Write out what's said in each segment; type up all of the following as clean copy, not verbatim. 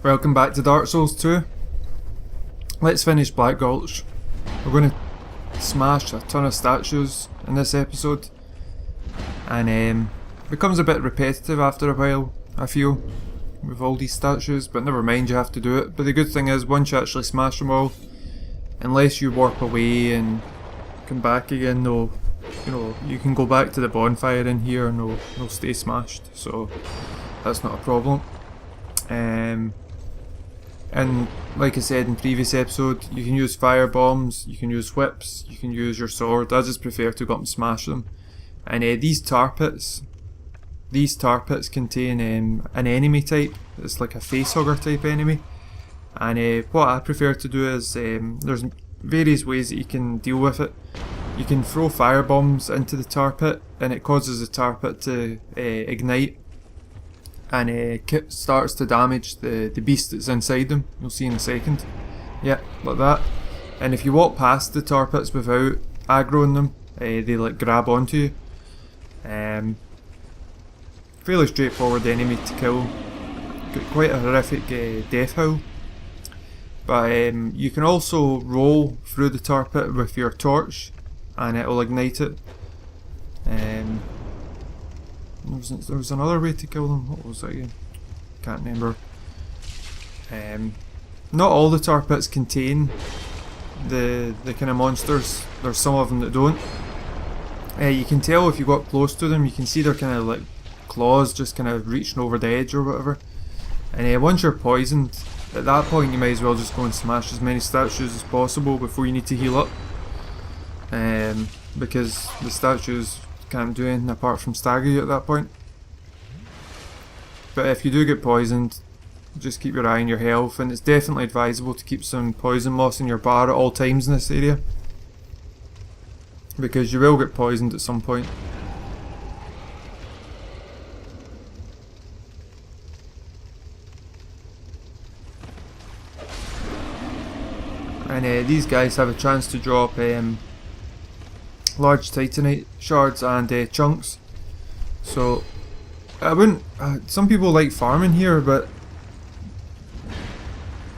Welcome back to Dark Souls 2. Let's finish Black Gulch. We're going to smash a ton of statues in this episode, and becomes a bit repetitive after a while, I feel, with all these statues, but never mind, you have to do it. But the good thing is, once you actually smash them all, unless you warp away and come back again, you can go back to the bonfire in here and they'll stay smashed, so that's not a problem. And like I said in previous episode, you can use fire bombs, you can use whips, you can use your sword. I just prefer to go up and smash them. And these tar pits contain an enemy type. It's like a facehugger type enemy. And what I prefer to do is, there's various ways that you can deal with it. You can throw fire bombs into the tar pit, and it causes the tar pit to ignite, and starts to damage the beast that's inside them. You'll see in a second. Yeah, like that. And if you walk past the tar pits without aggroing them, they like grab onto you. Fairly straightforward enemy to kill. Got quite a horrific death howl. But you can also roll through the tar pit with your torch, and it will ignite it. There was another way to kill them. What was that again? Can't remember. Not all the tar pits contain the kind of monsters. There's some of them that don't. You can tell if you got close to them. You can see their kind of like claws just kind of reaching over the edge or whatever. And once you're poisoned, at that point you might as well just go and smash as many statues as possible before you need to heal up. Because the statues can't do anything apart from stagger you at that point. But if you do get poisoned, just keep your eye on your health, and it's definitely advisable to keep some poison moss in your bar at all times in this area, because you will get poisoned at some point. And these guys have a chance to drop large titanite shards and chunks. So I wouldn't. Some people like farming here, but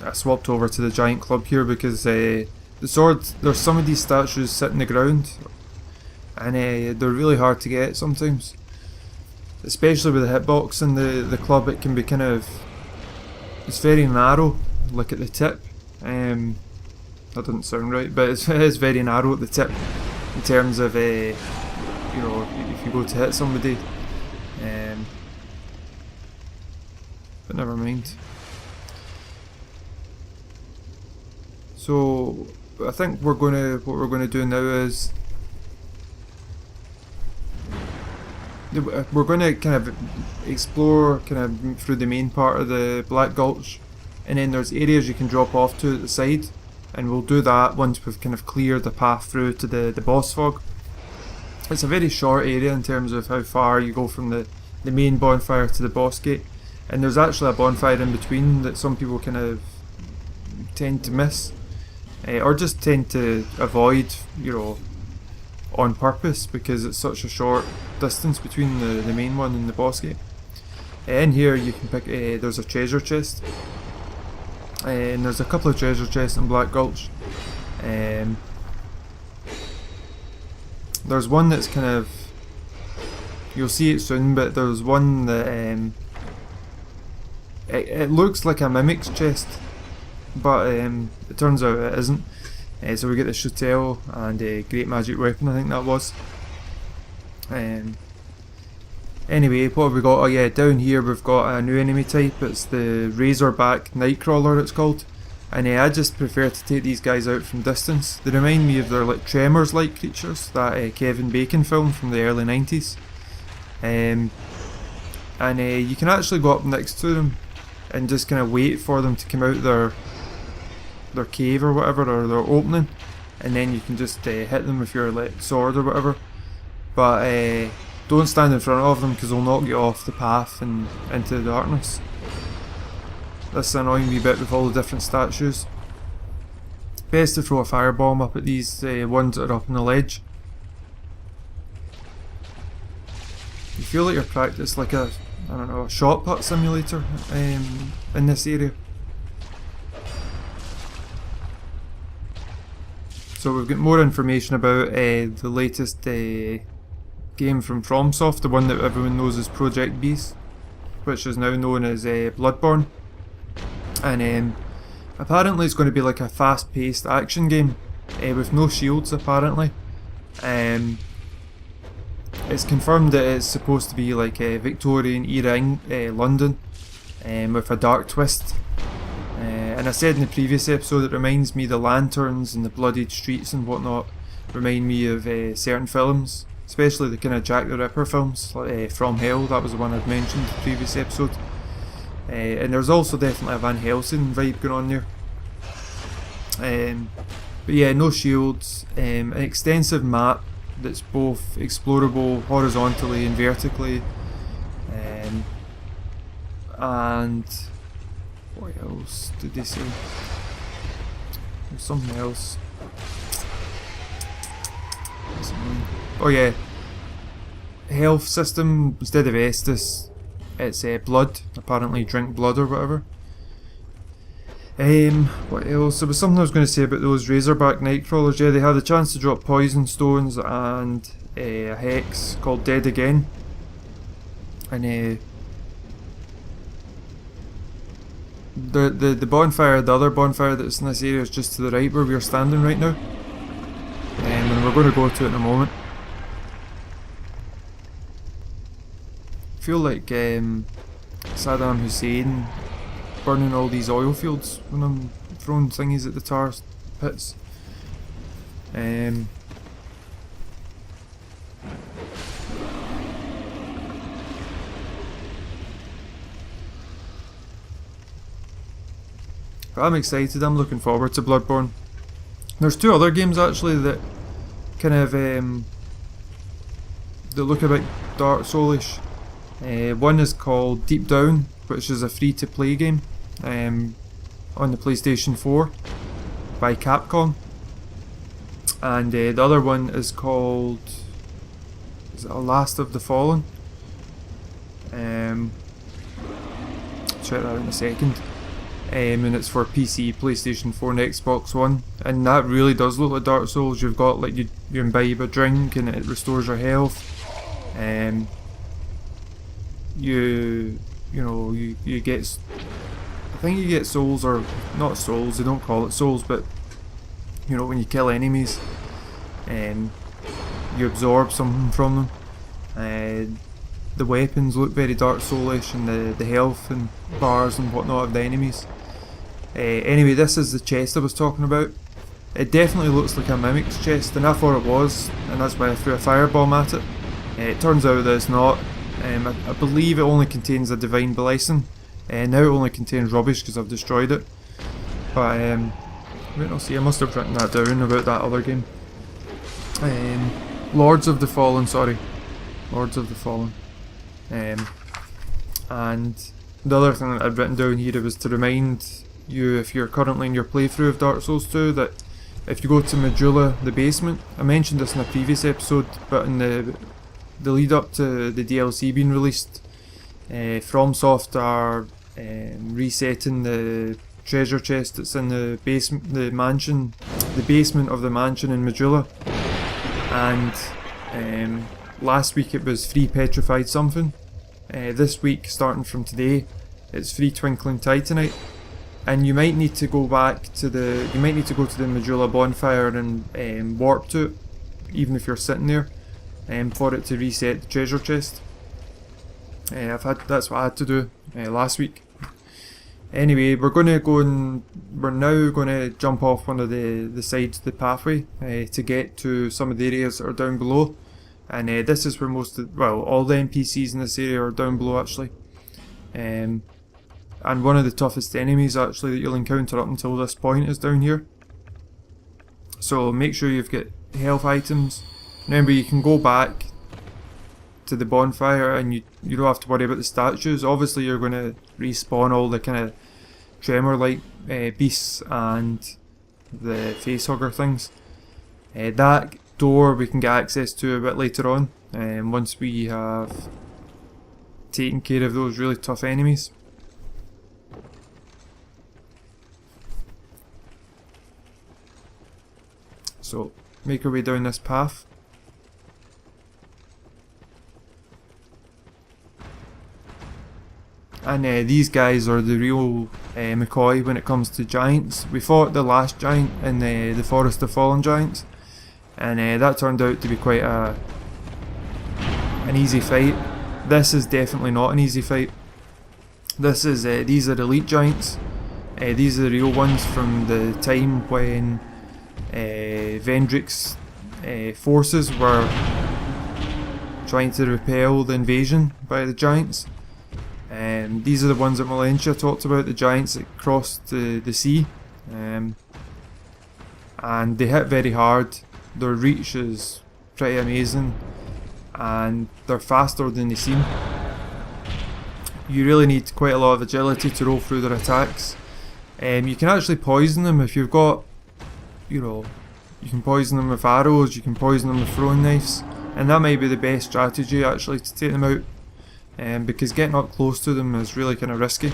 I swapped over to the giant club here because the sword. There's some of these statues sit in the ground, and they're really hard to get sometimes. Especially with the hitbox in the club, it can be kind of. It's very narrow, like at the tip. That didn't sound right, but it is very narrow at the tip. In terms of, if you go to hit somebody, but never mind. So I think what we're gonna do now is we're gonna kind of explore kind of through the main part of the Black Gulch, and then there's areas you can drop off to at the side. And we'll do that once we've kind of cleared the path through to the boss fog. It's a very short area in terms of how far you go from the main bonfire to the boss gate. And there's actually a bonfire in between that some people kind of tend to miss. Or just tend to avoid, on purpose, because it's such a short distance between the main one and the boss gate. In here you can pick, there's a treasure chest. And there's a couple of treasure chests in Black Gulch. There's one that's kind of, you'll see it soon, but there's one that it looks like a mimic's chest, but it turns out it isn't. So we get the Shuttle and a great magic weapon, I think that was. Anyway, what have we got? Oh yeah, down here we've got a new enemy type. It's the Razorback Nightcrawler, it's called. And I just prefer to take these guys out from distance. They remind me of their like Tremors-like creatures, that Kevin Bacon film from the early 90s. And you can actually go up next to them and just kind of wait for them to come out their cave or whatever, or their opening, and then you can just hit them with your like sword or whatever. But don't stand in front of them because they'll knock you off the path and into the darkness. This is annoying me a bit with all the different statues. Best to throw a firebomb up at these ones that are up on the ledge. You feel like you're practicing like a, I don't know, a shot put simulator in this area. So we've got more information about the latest game from FromSoft, the one that everyone knows as Project Beast, which is now known as Bloodborne. And apparently it's going to be like a fast-paced action game with no shields apparently. It's confirmed that it's supposed to be like a Victorian era London with a dark twist. And I said in the previous episode, it reminds me, the lanterns and the bloodied streets and whatnot remind me of certain films, especially the kind of Jack the Ripper films, like From Hell. That was the one I'd mentioned in the previous episode. And there's also definitely a Van Helsing vibe going on there. But yeah, no shields, an extensive map that's both explorable horizontally and vertically, and what else did they say? There's something else. Oh yeah, health system, instead of Estus, it's blood. Apparently drink blood or whatever. What else? There was something I was going to say about those Razorback Nightcrawlers. Yeah, they had the chance to drop poison stones and a hex called Dead Again. And the bonfire, the other bonfire that's in this area, is just to the right where we're standing right now. And we're going to go to it in a moment. I feel like Saddam Hussein burning all these oil fields when I'm throwing thingies at the tar pits. But I'm excited, I'm looking forward to Bloodborne. There's two other games actually that kind of that look a bit Dark Soulish. One is called Deep Down, which is a free to play game on the PlayStation 4 by Capcom. And the other one is called, is it Last of the Fallen? Check that out in a second. And it's for PC, PlayStation 4 and Xbox One, and that really does look like Dark Souls. You've got like you imbibe a drink and it restores your health. You get, I think you get souls, or not souls, they don't call it souls, but you know, when you kill enemies, you absorb something from them. The weapons look very Dark Soulish, and the health and bars and whatnot of the enemies. Anyway, this is the chest I was talking about. It definitely looks like a Mimic's chest, and I thought it was, and that's why I threw a firebomb at it. It turns out that it's not. I believe it only contains a Divine Blessing. Now it only contains rubbish because I've destroyed it. But wait, I'll see, I must have written that down about that other game. Lords of the Fallen, sorry. Lords of the Fallen. And the other thing that I'd written down here was to remind you, if you're currently in your playthrough of Dark Souls 2, that if you go to Majula, the basement, I mentioned this in a previous episode, but in the lead up to the DLC being released, FromSoft are resetting the treasure chest that's in the basement, the basement of the mansion in Majula. And last week it was free petrified something. This week, starting from today, it's free Twinkling Titanite, and you might need to go back to the Majula bonfire and warp to it, even if you're sitting there, for it to reset the treasure chest. That's what I had to do last week. Anyway, we're now going to jump off one of the sides of the pathway to get to some of the areas that are down below. And this is where all the NPCs in this area are down below actually. And one of the toughest enemies actually that you'll encounter up until this point is down here. So make sure you've got health items. Remember, you can go back to the bonfire and you don't have to worry about the statues. Obviously you're going to respawn all the kind of tremor like beasts and the facehugger things. That door we can get access to a bit later on, once we have taken care of those really tough enemies. So make our way down this path. And these guys are the real McCoy when it comes to giants. We fought the last giant in the Forest of Fallen Giants, and that turned out to be quite an easy fight. This is definitely not an easy fight. This is these are elite giants. These are the real ones from the time when Vendrick's forces were trying to repel the invasion by the giants. These are the ones that Melentia talked about, the giants that crossed the sea. And they hit very hard. Their reach is pretty amazing, and they're faster than they seem. You really need quite a lot of agility to roll through their attacks. You can actually poison them if you've got, you can poison them with arrows, you can poison them with throwing knives, and that might be the best strategy actually to take them out. Because getting up close to them is really kind of risky.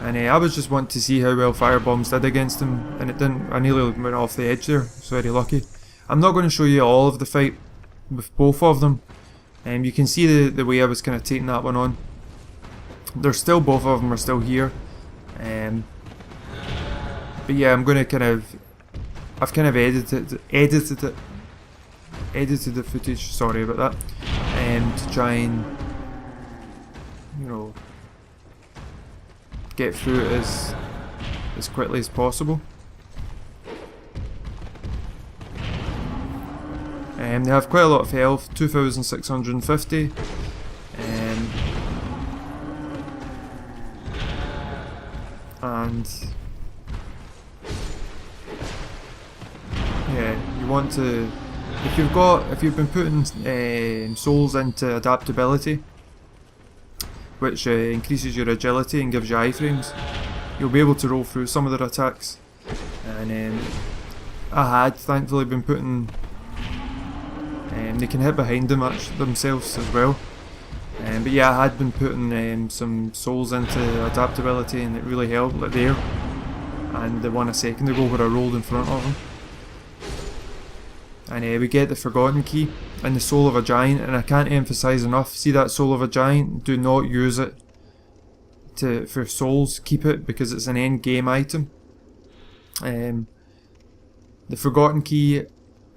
And I was just wanting to see how well firebombs did against them, and it didn't. I nearly went off the edge there. It's very lucky. I'm not going to show you all of the fight with both of them. You can see the way I was kind of taking that one on. Both of them are still here. But yeah, I'm going to I've kind of edited the footage. Sorry about that. To try and, get through it as quickly as possible. They have quite a lot of health, 2,650. And yeah, you want to. If you've been putting souls into adaptability, which increases your agility and gives you iframes, you'll be able to roll through some of their attacks. And I had thankfully been putting. They can hit behind them themselves as well. But yeah, I had been putting some souls into adaptability, and it really helped. Like there, and the one a second ago where I rolled in front of them. And we get the Forgotten Key and the Soul of a Giant, and I can't emphasise enough, see that Soul of a Giant, do not use it for souls, keep it because it's an end game item. The Forgotten Key,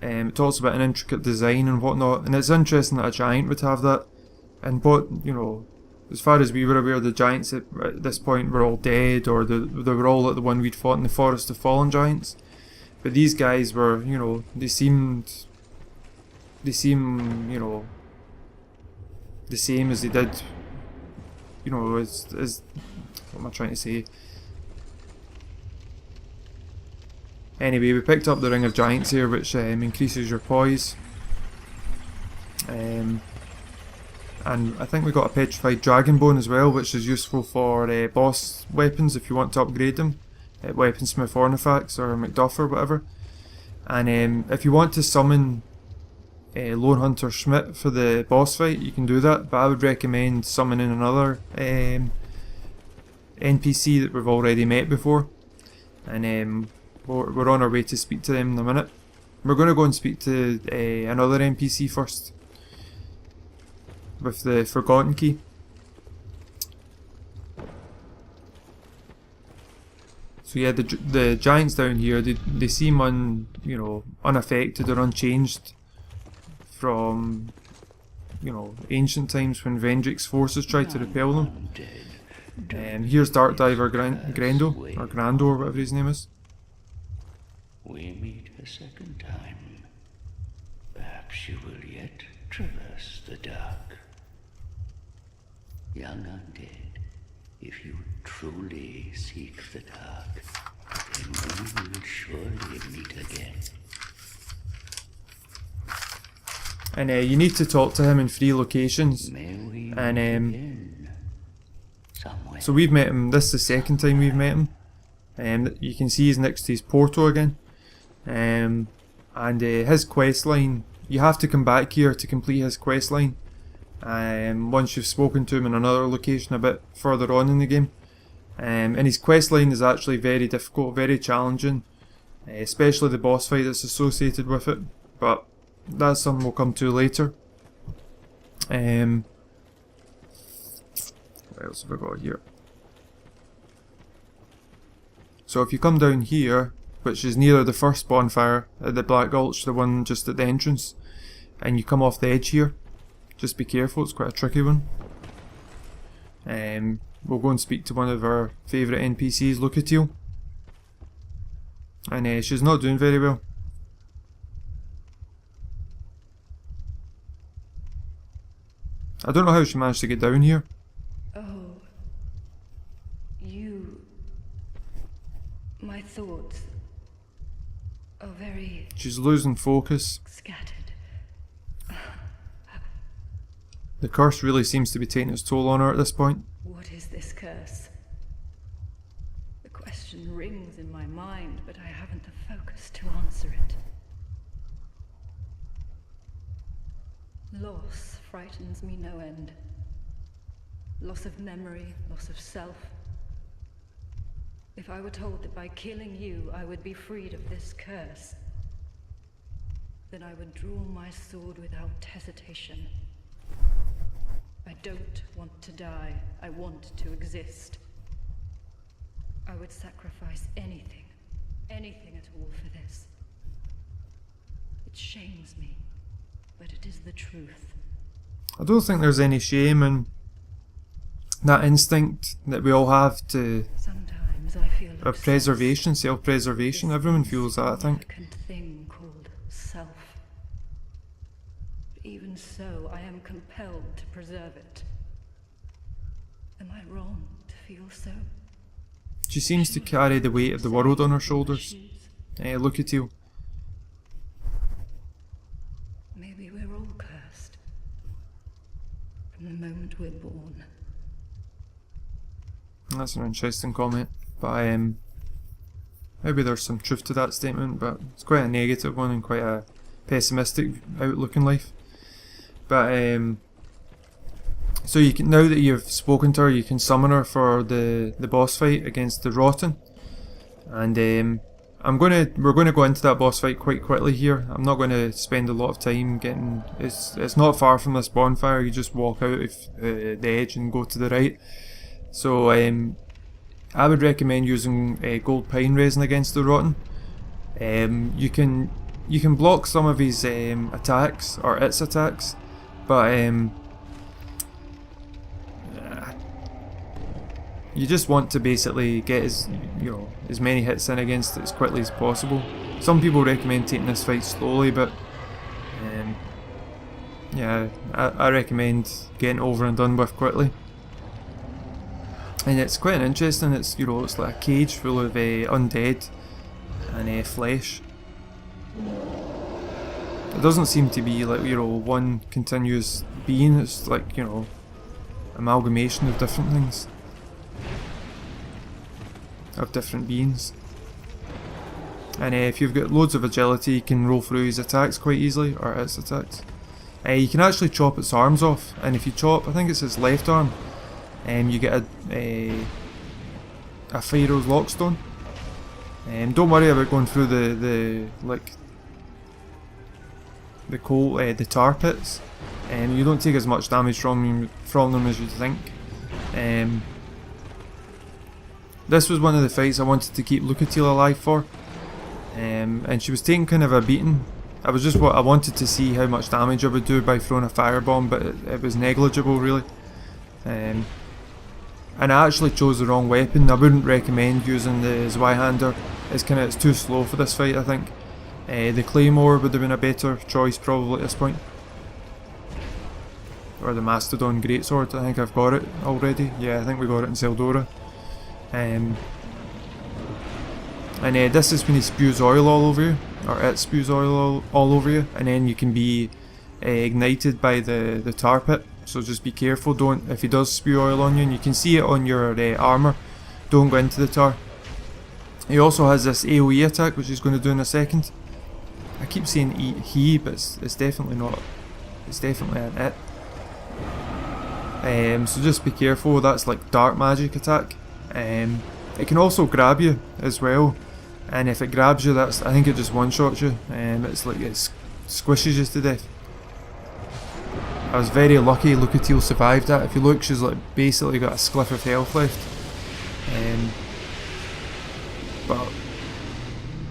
it talks about an intricate design and whatnot, and it's interesting that a giant would have that. And as far as we were aware, the giants at this point were all dead, or they were all like the one we'd fought in the Forest of Fallen Giants. But these guys were, they seem, the same as they did, as what am I trying to say? Anyway, we picked up the Ring of Giants here, which increases your poise. And I think we got a Petrified Dragon Bone as well, which is useful for boss weapons if you want to upgrade them. Weaponsmith Ornifacts or Macduff or whatever. And if you want to summon Lone Hunter Schmidt for the boss fight, you can do that, but I would recommend summoning another NPC that we've already met before. And we're on our way to speak to them in a minute. We're going to go and speak to another NPC first with the Forgotten Key. So yeah, the giants down here, they seem unaffected or unchanged from ancient times when Vendrick's forces tried to repel them. Here's Dark Diver Grando or whatever his name is. We meet a second time. Perhaps you will yet traverse the dark. Young undead. If you truly seek the dark, then we will surely meet again. And you need to talk to him in 3 locations. And so we've met him. This is the second time we've met him. You can see he's next to his Porto again. And his quest line. You have to come back here to complete his quest line. Once you've spoken to him in another location a bit further on in the game. And his quest line is actually very difficult, very challenging. especially the boss fight that's associated with it, but that's something we'll come to later. What else have I got here? So if you come down here, which is near the first bonfire at the Black Gulch, the one just at the entrance, and you come off the edge here, just be careful, it's quite a tricky one. We'll go and speak to one of our favourite NPCs, Lucatiel. And she's not doing very well. I don't know how she managed to get down here. Oh, you... My thoughts are very... She's losing focus. scattered. The curse really seems to be taking its toll on her at this point. What is this curse? The question rings in my mind, but I haven't the focus to answer it. Loss frightens me no end. Loss of memory, loss of self. If I were told that by killing you I would be freed of this curse, then I would draw my sword without hesitation. I don't want to die. I want to exist. I would sacrifice anything at all for this. It shames me, but it is the truth. I don't think there's any shame in that instinct that we all have to Sometimes I feel of preservation, self-preservation. Everyone feels that, I think. Thing called self. Even so, I am compelled to preserve it. Am I wrong to feel so? She seems to carry the weight of the world on her shoulders. Look at you. Maybe we're all cursed. From the moment we're born. That's an interesting comment. But maybe there's some truth to that statement, but it's quite a negative one and quite a pessimistic outlook in life. But so you can, now that you've spoken to her, you can summon her for the boss fight against the Rotten. And we're gonna go into that boss fight quite quickly here. I'm not going to spend a lot of time getting. It's not far from this bonfire. You just walk out of the edge and go to the right. So I would recommend using gold pine resin against the Rotten. You can block some of his attacks or its attacks, but you just want to basically get as many hits in against it as quickly as possible. Some people recommend taking this fight slowly, but yeah, I recommend getting over and done with quickly. And it's quite interesting. It's it's like a cage full of undead and flesh. It doesn't seem to be like one continuous being. It's like amalgamation of different things, of different beings. And if you've got loads of agility, you can roll through his attacks quite easily, or its attacks. You can actually chop its arms off, and if you chop, I think it's its left arm, you get a Pharaoh's Lockstone. Don't worry about going through the tar pits. You don't take as much damage from them as you'd think. This was one of the fights I wanted to keep Lucatiel alive for, and she was taking kind of a beating. I wanted to see how much damage I would do by throwing a firebomb, but it was negligible really. And I actually chose the wrong weapon. I wouldn't recommend using the Zweihander. It's too slow for this fight, I think. The Claymore would have been a better choice probably at this point. Or the Mastodon Greatsword, I think I've got it already. Yeah, I think we got it in Seldora. And this is when he spews oil all over you, or it spews oil all over you, and then you can be ignited by the tar pit. So just be careful, if he does spew oil on you, and you can see it on your armour, don't go into the tar. He also has this AoE attack, which he's going to do in a second. I keep saying he, but it's definitely not. It's definitely an it. So just be careful, that's like dark magic attack. It can also grab you as well, and if it grabs you, I think it just one-shots you. It's like it squishes you to death. I was very lucky Lucatiel survived that. If you look, she's like basically got a spliff of health left. But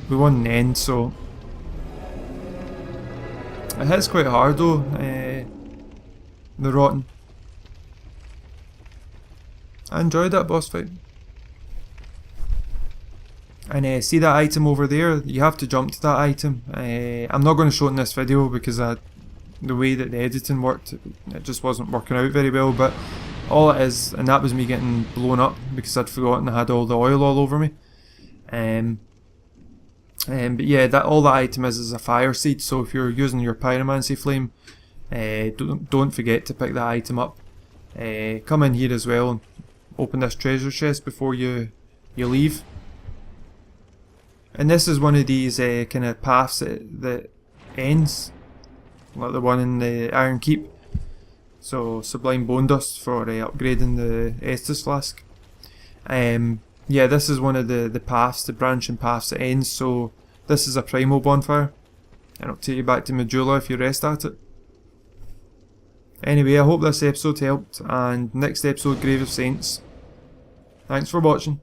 we won in the end, so it hits quite hard though. The Rotten. I enjoyed that boss fight. And see that item over there? You have to jump to that item. I'm not going to show it in this video because the way that the editing worked, it just wasn't working out very well. But all it is, and that was me getting blown up because I'd forgotten I had all the oil all over me. But yeah, all that item is a fire seed. So if you're using your pyromancy flame, don't forget to pick that item up. Come in here as well and open this treasure chest before you leave. And this is one of these kind of paths that ends, like the one in the Iron Keep. So Sublime Bone Dust for upgrading the Estus Flask. Yeah, this is one of the paths, the branching paths that ends. So this is a primal bonfire, and it'll take you back to Majula if you rest at it. Anyway, I hope this episode helped, and next episode, Grave of Saints. Thanks for watching.